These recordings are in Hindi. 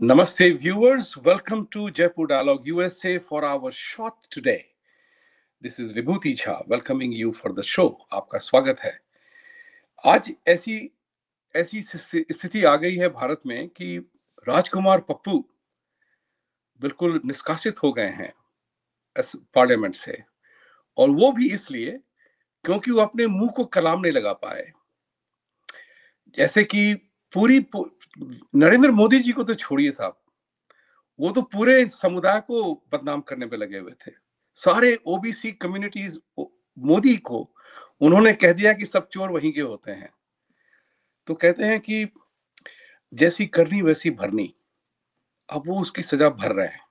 Namaste, viewers. Welcome to Jaipur Dialogue USA for our shot today. This is Vibhuti Jha welcoming you for the show. आपका स्वागत है। आज ऐसी ऐसी स्थिति आ गई है भारत में कि राजकुमार पप्पू बिल्कुल निष्कासित हो गए हैं पार्लियामेंट से, और वो भी इसलिए क्योंकि वो अपने मुंह को कलाम नहीं लगा पाए। जैसे कि नरेंद्र मोदी जी को तो छोड़िए साहब, वो तो पूरे समुदाय को बदनाम करने पे लगे हुए थे। सारे ओबीसी कम्युनिटीज मोदी को उन्होंने कह दिया कि सब चोर वहीं के होते हैं। तो कहते हैं कि जैसी करनी वैसी भरनी, अब वो उसकी सजा भर रहे हैं।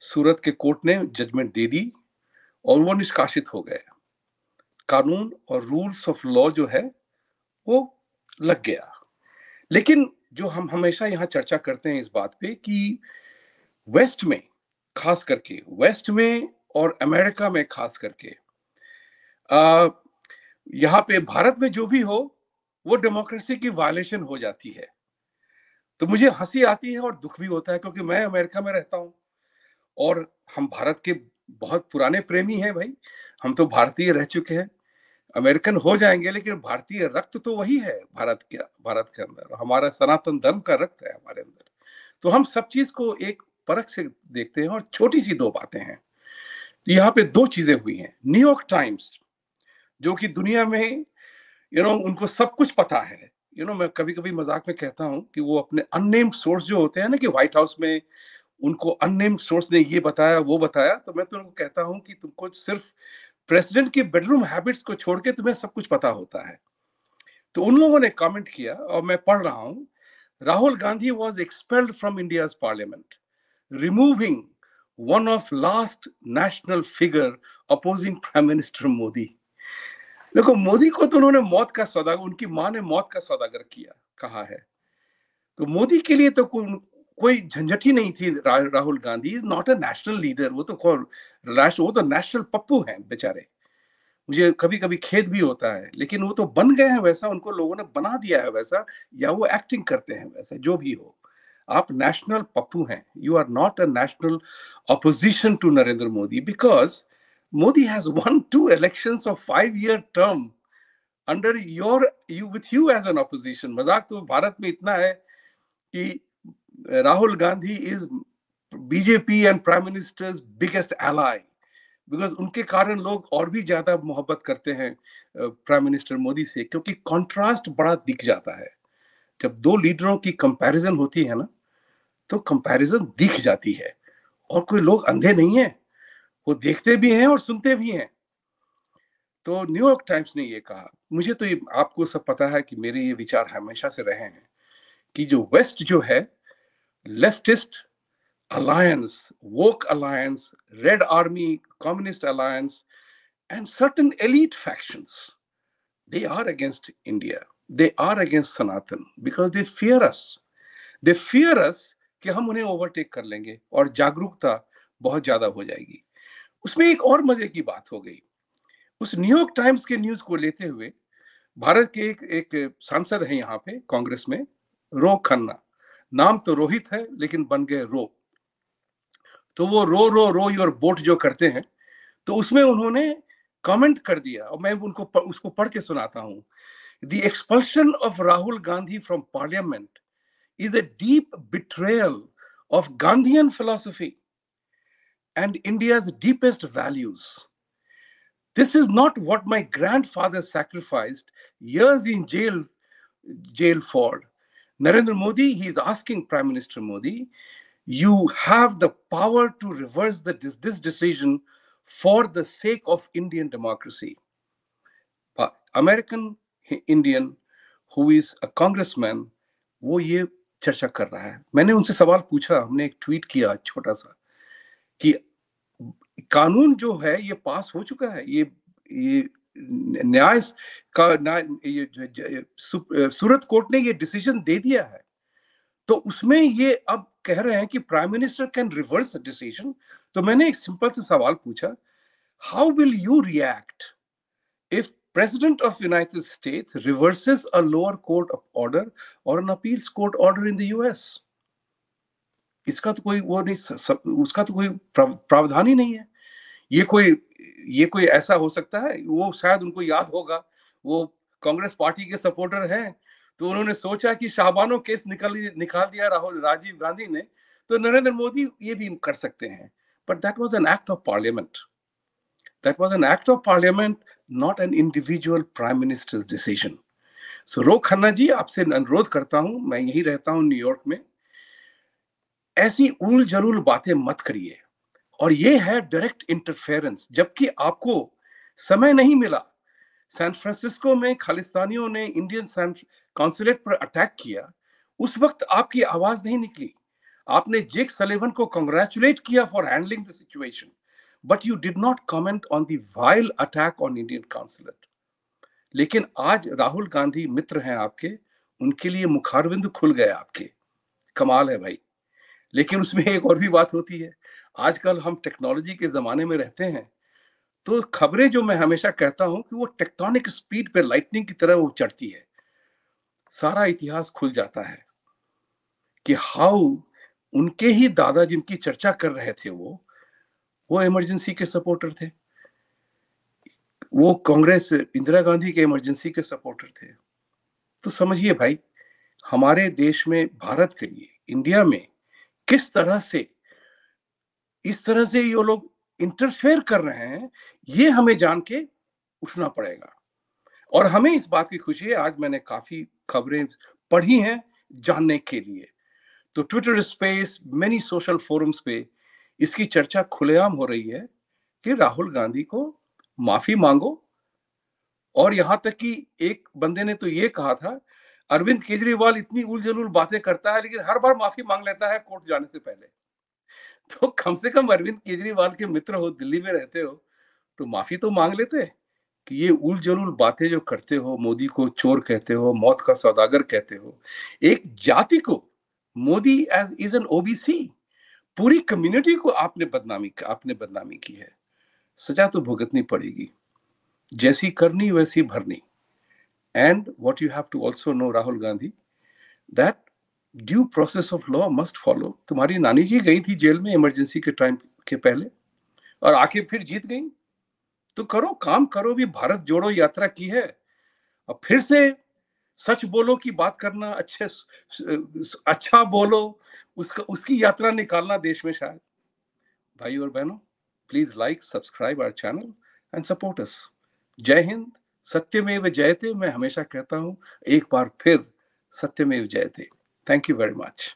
सूरत के कोर्ट ने जजमेंट दे दी और वो निष्कासित हो गए। कानून और रूल्स ऑफ लॉ जो है वो लग गया। लेकिन जो हम हमेशा यहाँ चर्चा करते हैं इस बात पे कि वेस्ट में, खास करके वेस्ट में और अमेरिका में खास करके, यहाँ पे भारत में जो भी हो वो डेमोक्रेसी की वायलेशन हो जाती है। तो मुझे हंसी आती है और दुख भी होता है, क्योंकि मैं अमेरिका में रहता हूँ और हम भारत के बहुत पुराने प्रेमी हैं भाई। हम तो भारतीय रह चुके हैं, अमेरिकन हो जाएंगे, लेकिन भारतीय रक्त तो वही है भारत के अंदर। हमारा सनातन धर्म का रक्त है हमारे अंदर। तो हम सब चीज को एक परख से देखते हैं। और छोटी सी दो बातें हैं। तो यहाँ पे दो चीजें हुई हैं। न्यूयॉर्क टाइम्स, जो कि दुनिया में उनको सब कुछ पता है। मैं कभी कभी मजाक में कहता हूं कि वो अपने अननेम्ड सोर्स जो होते हैं ना, कि व्हाइट हाउस में उनको अननेम्ड सोर्स ने ये बताया वो बताया, तो मैं तो उनको कहता हूं कि तुमको सिर्फ प्रेसिडेंट की बेडरूम हैबिट्स को छोड़ के तुम्हें सब कुछ पता होता है। तो उन लोगों ने कमेंट किया और मैं पढ़ रहा हूं। Rahul Gandhi was expelled from India's parliament, removing one of last national figure opposing prime minister Modi. देखो, मोदी को तो उन्होंने मौत का सौदागर, उनकी मां ने मौत का सौदागर किया कहा है। तो मोदी के लिए तो कोई झंझट ही नहीं थी। Rahul Gandhi is not a national leader. वो तो नेशनल पप्पू हैं बेचारे। मुझे कभी कभी खेद भी होता है, लेकिन वो तो बन गए हैं वैसा, उनको लोगों ने बना दिया है वैसा, या वो एक्टिंग करते हैं वैसा, जो भी हो। आप नेशनल पप्पू हैं। You are not a national opposition to Narendra Modi, because Modi has won 2 elections of 5-year term under with you as an opposition. मजाक तो भारत में इतना है कि Rahul Gandhi is BJP and prime ministers biggest ally, because उनके कारण लोग और भी ज्यादा मोहब्बत करते हैं प्राइम मिनिस्टर मोदी से, क्योंकि कंट्रास्ट बड़ा दिख जाता है। जब दो लीडरों की कंपैरिजन होती है ना, तो कंपैरिजन दिख जाती है। और कोई लोग अंधे नहीं है, वो देखते भी हैं और सुनते भी हैं। तो न्यूयॉर्क टाइम्स ने ये कहा। मुझे तो ये, आपको सब पता है कि मेरे ये विचार हमेशा से रहे हैं कि जो वेस्ट जो है, leftist alliance, woke alliance, red army, communist alliance, and certain elite factions, they are against India. They are against Sanatan because they fear us. They fear us कि हम उन्हें ओवरटेक कर लेंगे और जागरूकता बहुत ज्यादा हो जाएगी। उसमें एक और मजे की बात हो गई। उस न्यूयॉर्क टाइम्स के न्यूज को लेते हुए भारत के एक सांसद है यहाँ पे कांग्रेस में, रो खन्ना। नाम तो रोहित है लेकिन बन गए रो। तो वो रो योर बोट जो करते हैं, तो उसमें उन्होंने कमेंट कर दिया और मैं उसको पढ़ के सुनाता हूं। The expulsion of Rahul Gandhi from parliament is a deep betrayal of Gandhian philosophy and India's deepest values. This is not what my grandfather sacrificed years in jail for. Narendra Modi, he is asking Prime Minister Modi, you have the power to reverse this decision for the sake of Indian democracy. American Indian who is a congressman, वो ये चर्चा कर रहा है। मैंने उनसे सवाल पूछा, हमने एक ट्वीट किया छोटा सा, कि कानून जो है ये पास हो चुका है, ये न्याय का सूरत कोर्ट ने ये डिसीजन दे दिया है, तो उसमें ये अब कह रहे हैं कि prime minister can reverse the decision. तो मैंने एक सिंपल सा सवाल पूछा, how will you react if President of United States reverses a lower court order or an appeals court order in the US? इसका तो कोई वो नहीं, उसका तो कोई प्रावधान ही नहीं है। ये कोई ऐसा हो सकता है? वो शायद उनको याद होगा, वो कांग्रेस पार्टी के सपोर्टर हैं, तो उन्होंने सोचा कि शाहबानो केस निकाल दिया राजीव गांधी ने, तो नरेंद्र मोदी ये भी कर सकते हैं। But that was an act of parliament, that was an act of parliament, not an individual prime minister's decision. So Ro Khanna ji, आपसे अनुरोध करता हूं, मैं यही रहता हूं न्यूयॉर्क में, ऐसी उल जलूल बातें मत करिए। और ये है डायरेक्ट इंटरफेरेंस, जबकि आपको समय नहीं मिला। सैन फ्रांसिस्को में खालिस्तानियों ने इंडियन कॉन्सुलेट पर अटैक किया, उस वक्त आपकी आवाज नहीं निकली। आपने जेक सलिवन को कांग्रेचुलेट किया for handling the situation, but you did not comment on the while attack on Indian consulate. लेकिन आज राहुल गांधी मित्र हैं आपके, उनके लिए मुखारविंद खुल गए आपके। कमाल है भाई। लेकिन उसमें एक और भी बात होती है, आजकल हम टेक्नोलॉजी के जमाने में रहते हैं, तो खबरें जो मैं हमेशा कहता हूं कि वो टेक्टोनिक स्पीड पे लाइटनिंग की तरह वो चढ़ती है। सारा इतिहास खुल जाता है कि हाउ उनके ही दादा जिनकी चर्चा कर रहे थे वो इमरजेंसी के सपोर्टर थे, वो कांग्रेस इंदिरा गांधी के इमरजेंसी के सपोर्टर थे। तो समझिए भाई, हमारे देश में, भारत के लिए, इंडिया में किस तरह से, इस तरह से ये लोग इंटरफेयर कर रहे हैं, ये हमें जान के उठना पड़ेगा। और हमें इस बात की खुशी है, आज मैंने काफी खबरें पढ़ी हैं जानने के लिए, तो Twitter space, many social forums पे इसकी चर्चा खुलेआम हो रही है कि राहुल गांधी को माफी मांगो। और यहां तक कि एक बंदे ने तो ये कहा था, अरविंद केजरीवाल इतनी उलझुल बातें करता है लेकिन हर बार माफी मांग लेता है कोर्ट जाने से पहले। तो कम से कम अरविंद केजरीवाल के मित्र हो, दिल्ली में रहते हो, तो माफी तो मांग लेते कि ये उल जलूल बातें जो करते हो, मोदी को चोर कहते हो, मौत का सौदागर कहते हो, एक जाति को Modi as is an OBC, पूरी कम्युनिटी को आपने बदनामी की है। सजा तो भुगतनी पड़ेगी, जैसी करनी वैसी भरनी। And what you have to also know Rahul Gandhi, that due process of law must follow. तुम्हारी नानी जी गई थी जेल में इमरजेंसी के टाइम के पहले, और आके फिर जीत गई। तो करो, काम करो, भी भारत जोड़ो यात्रा की है, अब फिर से सच बोलो की बात करना, अच्छा बोलो, उसकी यात्रा निकालना देश में शायद। भाई और बहनों, please like, subscribe our channel and support us. जय हिंद, सत्यमेव जयते। मैं हमेशा कहता हूं, एक बार फिर सत्यमेव जयते। Thank you very much.